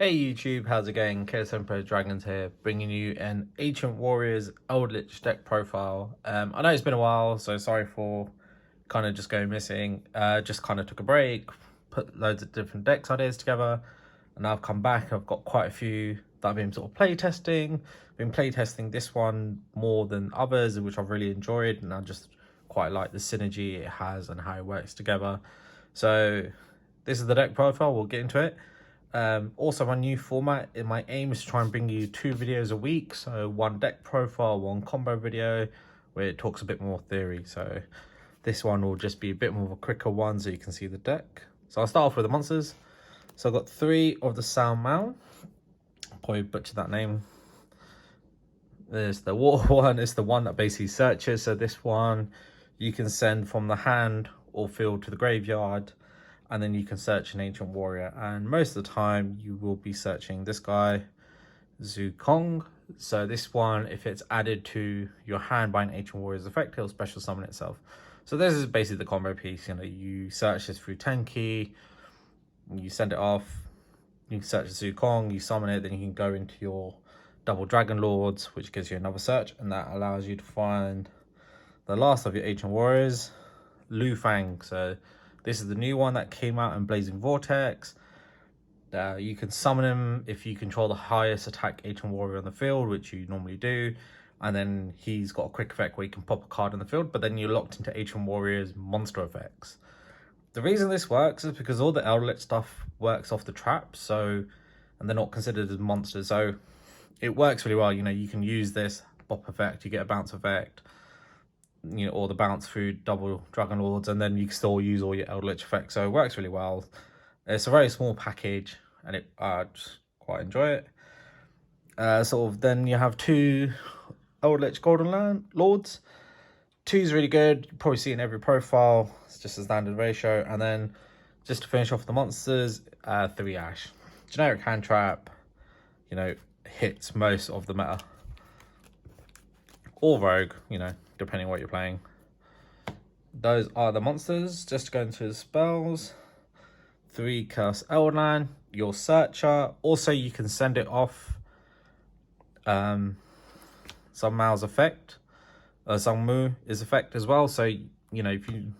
Hey YouTube, how's it going? KSM Dragons here, bringing you an Ancient Warriors Eldlich deck profile. I know it's been a while, so sorry for kind of just going missing. Just kind of took a break, put loads of different decks ideas together, and now I've come back. I've got quite a few that I've been sort of playtesting. Been playtesting this one more than others, which I've really enjoyed, and I just quite like the synergy it has and how it works together. So this is the deck profile. We'll get into it. Also, my new format, my aim is to try and bring you 2 videos a week. So one deck profile, one combo video where it talks a bit more theory. So this one will just be a bit more of a quicker one so you can see the deck. So I'll start off with the monsters. So I've got 3 of the Sound Mal. Probably butchered that name. There's the water one. It's the one that basically searches. So this one you can send from the hand or field to the graveyard, and then you can search an Ancient Warrior, and most of the time you will be searching this guy, Zukong. So this one, if it's added to your hand by an Ancient Warrior's effect, it'll special summon itself. So this is basically the combo piece. You know, you search this through Tenki, you send it off, you can search Zukong, you summon it, then you can go into your double Dragon Lords, which gives you another search, and that allows you to find the last of your Ancient Warriors, Lu Fang. So this is the new one that came out in Blazing Vortex. You can summon him if you control the highest attack Ancient Warrior on the field, which you normally do. And then he's got a quick effect where you can pop a card in the field, but then you're locked into Ancient Warrior's monster effects. The reason this works is because all the Eldlich stuff works off the trap, so, and they're not considered as monsters. So it works really well. You know, you can use this pop effect, you get a bounce effect, you know, or the bounce through double Dragon Lords, and then you can still use all your Eldlich effects. So it works really well. It's a very small package, and it just quite enjoy it. Sort of then you have 2 Eldlich Golden Lords. 2 is really good. You probably see it in every profile. It's just a standard ratio. And then just to finish off the monsters, 3 Ash. Generic hand trap, you know, hits most of the meta. Or Rogue, you know, depending on what you're playing. Those are the monsters. Just to go into the spells. 3 Curse Eldland, your Searcher. Also, you can send it off some Mal's effect. Some Mu is effect as well. So, you know, if you...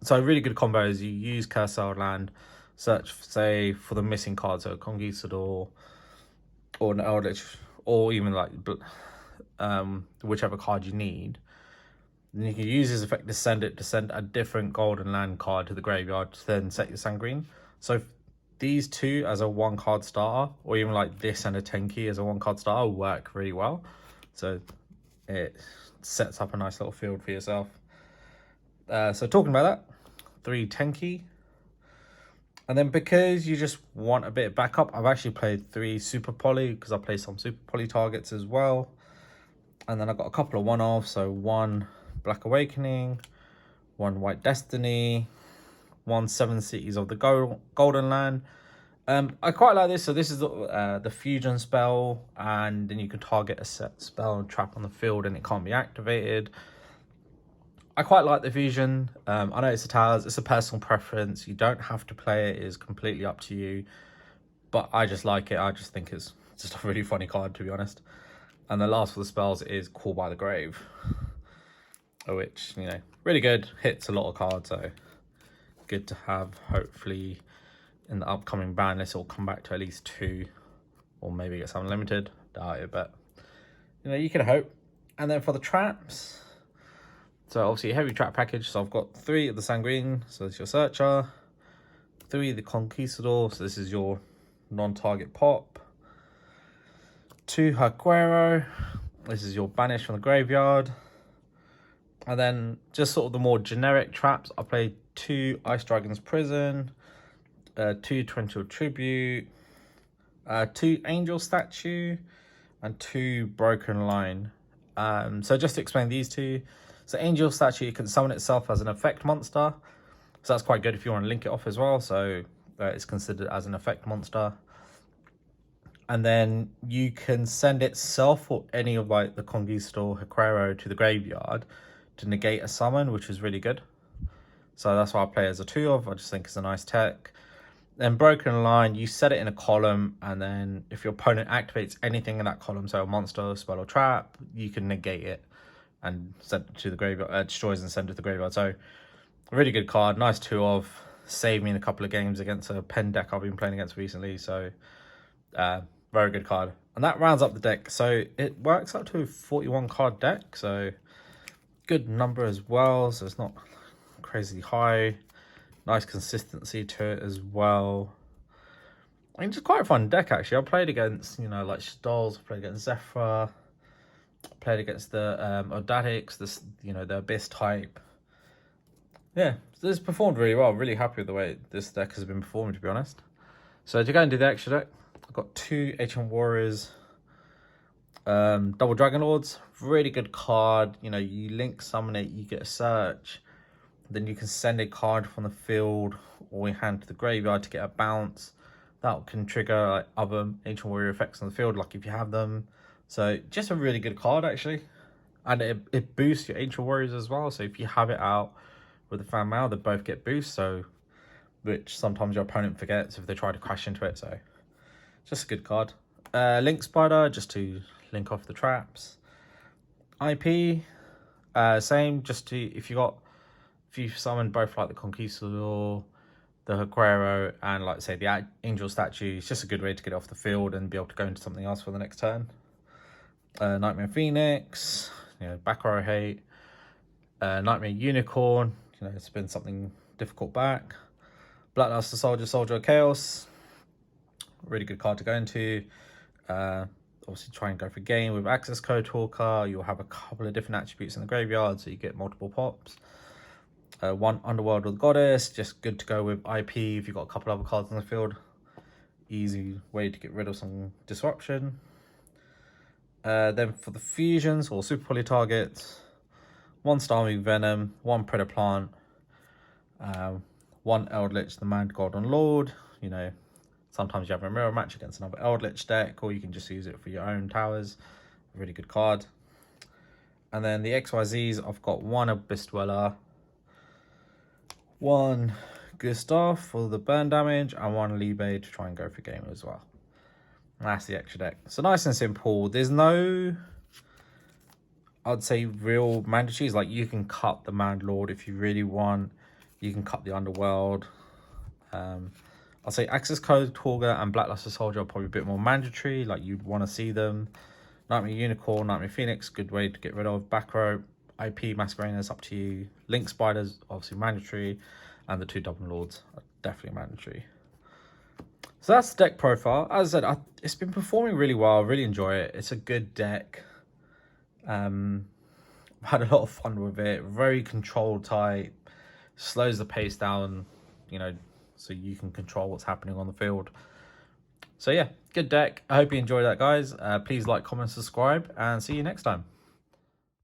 So, really good combos. You use Curse Eldland, search, say, for the missing card. So, Conquistador or an Eldritch, or even like... whichever card you need. Then you can use this effect to send a different golden land card to the graveyard to then set your Sangreen. So these 2 as a 1 card starter, or even like this and a Tenki as a 1 card starter, work really well. So it sets up a nice little field for yourself. So talking about that, 3 Tenki. And then because you just want a bit of backup, I've actually played 3 Super Poly, because I play some Super Poly targets as well. And then I've got a couple of one-offs. So 1 Black Awakening, 1 White Destiny, 1 7 Cities of the Golden Land. I quite like this. So this is the fusion spell, and then you can target a set spell and trap on the field, and it can't be activated. I quite like the fusion. I know it's a personal preference. You don't have to play it. It is completely up to you. But I just like it. I just think it's just a really funny card, to be honest. And the last of the spells is Call by the Grave, which, you know, really good. Hits a lot of cards, so good to have. Hopefully in the upcoming ban list, it'll come back to at least 2, or maybe get some limited. Doubt it, but, you know, you can hope. And then for the traps, so obviously a heavy trap package. So I've got 3 of the Sangreen, so it's your Searcher. 3 of the Conquistador, so this is your non-target pop. 2 Haquero, this is your Banish from the graveyard. And then just sort of the more generic traps, I played 2 Ice Dragon's Prison, 2 Torrential Tribute, 2 Angel Statue, and 2 Broken Line. So just to explain these 2, so Angel Statue can summon itself as an effect monster. So that's quite good if you want to link it off as well. So it's considered as an effect monster. And then you can send itself or any of like the Conquistador, Haquero to the graveyard to negate a summon, which is really good. So that's why I play as a 2 of. I just think it's a nice tech. Then Broken Line, you set it in a column, and then if your opponent activates anything in that column, so a monster, spell, or trap, you can negate it and send it to the graveyard, destroys and send it to the graveyard. So, a really good card, nice 2-of, saved me in a couple of games against a pen deck I've been playing against recently. So, very good card. And that rounds up the deck. So, it works up to a 41 card deck. So, good number as well. So, it's not crazy high. Nice consistency to it as well. I mean, it's quite a fun deck, actually. I played against, you know, like Stolz, played against Zephyr, played against the Odatics, this, you know, the Abyss type. Yeah, this performed really well. Really happy with the way this deck has been performing, to be honest. So to go and do the extra deck, I've got 2 Ancient Warriors, double Dragon Lords. Really good card. You know, you link summon it, you get a search. Then you can send a card from the field or your hand to the graveyard to get a bounce. That can trigger like other Ancient Warrior effects on the field, like if you have them. So just a really good card, actually. And it boosts your Ancient Warriors as well. So if you have it out with the fan mail, they both get boosts. So, which sometimes your opponent forgets if they try to crash into it. So just a good card. Link Spider, just to link off the traps. IP, same, just to, if you summon both like the Conquistador, the Aguero, and like say the Angel statue, it's just a good way to get off the field and be able to go into something else for the next turn. Nightmare Phoenix, you know, back row hate. Nightmare Unicorn, you know, it's been something difficult back. Black Luster Soldier, Soldier of Chaos, really good card to go into. Obviously try and go for game with Access Code Talker. You'll have a couple of different attributes in the graveyard, so you get multiple pops. 1 Underworld with Goddess, just good to go with IP if you've got a couple other cards on the field. Easy way to get rid of some disruption. Then for the fusions or super poly targets, 1 Starmie Venom, 1 Predator Plant, 1 Eldlich, the Mad Golden Lord. You know, sometimes you have a mirror match against another Eldlich deck, or you can just use it for your own towers. Really good card. And then the XYZs, I've got 1 Abyss Dweller, 1 Gustav for the burn damage, and 1 Libe to try and go for game as well. And that's the extra deck. So nice and simple. There's no, I'd say, real mandatories. Like, you can cut the Mad Lord if you really want. You can cut the Underworld. I'll say Access Code Torga and Black Luster Soldier are probably a bit more mandatory. Like, you'd want to see them. Nightmare Unicorn, Nightmare Phoenix, good way to get rid of. Back row, IP Masqueraders, up to you. Link Spiders, obviously mandatory. And the 2 Double Lords are definitely mandatory. So that's the deck profile. As I said, it's been performing really well. I really enjoy it. It's a good deck. I've had a lot of fun with it. Very control type. Slows the pace down, you know, so you can control what's happening on the field. So yeah, good deck. I hope you enjoyed that, guys. Please like, comment, subscribe, and see you next time.